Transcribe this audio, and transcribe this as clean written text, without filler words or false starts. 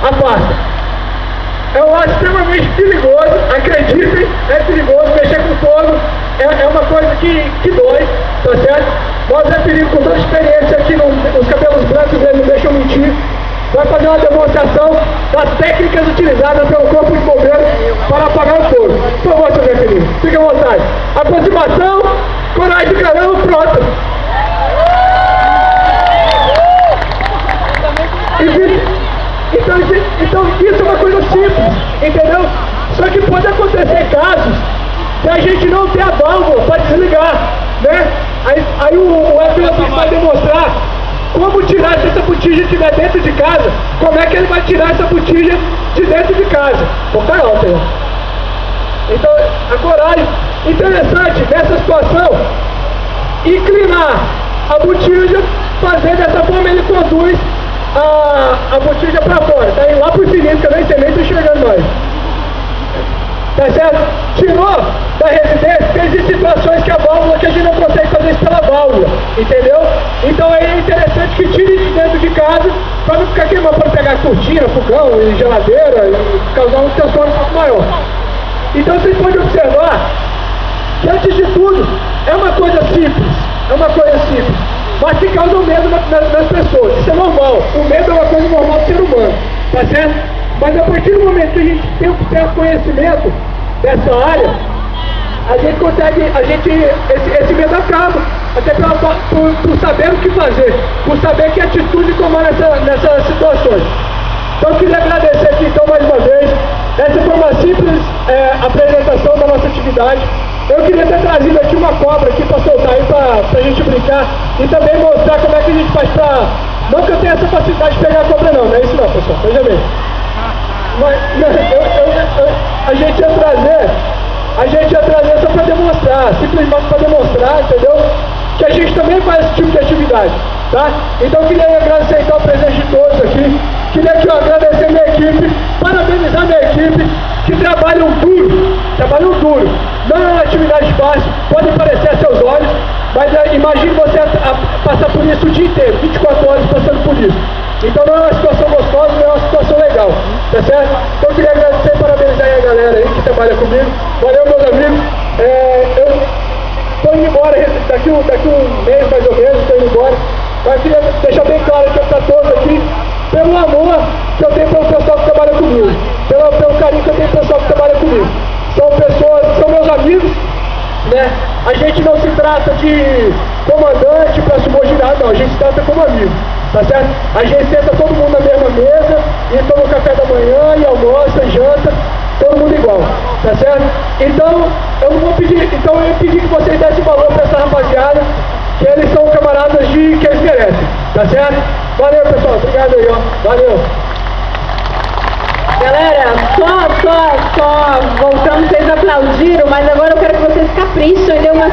afasta. Eu acho extremamente perigoso, acreditem, é perigoso, mexer com fogo é uma coisa que dói, tá certo? Nós é perigo, com toda a experiência aqui, os cabelos brancos, eles não deixam mentir. Vai fazer uma demonstração das técnicas utilizadas pelo Corpo de Bombeiros para apagar o fogo. Por favor, seu Zé Felipe, fique à vontade. Aproximação, coragem de caramba, pronto. Então isso é uma coisa simples, entendeu? Só que pode acontecer casos que a gente não tem a válvula para desligar, né? Aí o Everton vai demonstrar como tirar, se essa botija estiver dentro de casa, como é que ele vai tirar essa botija de dentro de casa. Vou ficar alto aí. Então, a coragem, interessante nessa situação, inclinar a botija, fazer dessa forma ele conduz a botija para fora, tá indo lá pro cilindro, que eu nem sei nem, tô enxergando nós. Tá certo? Tirou da residência, existem situações que a válvula, que a gente não consegue fazer isso pela válvula, entendeu? Então aí é interessante que tire de dentro de casa, para não ficar queimando, para pegar cortina, fogão e geladeira, e causar um transtorno um pouco maior. Então vocês podem observar que, antes de tudo, é uma coisa simples, mas que causa medo nas pessoas. Isso é normal, o medo é uma coisa normal do ser humano, tá certo? Mas a partir do momento que a gente tem um certo conhecimento dessa área, a gente consegue, esse medo acaba, até por saber o que fazer, por saber que atitude tomar nessas situações. Então eu queria agradecer aqui então mais uma vez. Essa foi uma simples apresentação da nossa atividade. Eu queria ter trazido aqui uma cobra aqui para soltar aí, pra gente brincar e também mostrar como é que a gente faz pra... Não que eu tenha essa facilidade de pegar a cobra não é isso não, pessoal, veja bem. Mas a gente ia trazer só para demonstrar, simplesmente para demonstrar, entendeu? Que a gente também faz esse tipo de atividade, tá? Então eu queria agradecer então a presença de todos aqui. Queria aqui agradecer a minha equipe, parabenizar a minha equipe, que trabalham duro. Não é uma atividade fácil, pode parecer a seus olhos, mas imagine você passar por isso o dia inteiro, 24 horas passando por isso. Então não é uma situação gostosa, não é uma situação legal, tá certo? Então eu queria agradecer e parabenizar aí a galera aí que trabalha comigo. Valeu, meus amigos. Eu estou indo embora daqui um mês mais ou menos, estou indo embora. Mas queria deixar bem claro aqui para todos aqui, pelo amor que eu tenho pelo pessoal que trabalha comigo, pelo carinho que eu tenho pelo pessoal que trabalha comigo. São pessoas, são meus amigos, né? A gente não se trata de comandante para subordinado, não, a gente se trata como amigo, tá certo? A gente senta todo mundo na mesma mesa, e toma café da manhã, e almoça, e janta, todo mundo igual, tá certo? Então, eu ia pedir que vocês dessem valor para essa rapaziada, que eles são camaradas que eles merecem, tá certo? Valeu, pessoal, obrigado aí, ó, valeu. Galera, só voltamos, vocês aplaudiram, mas agora eu quero que vocês capricham e dê uma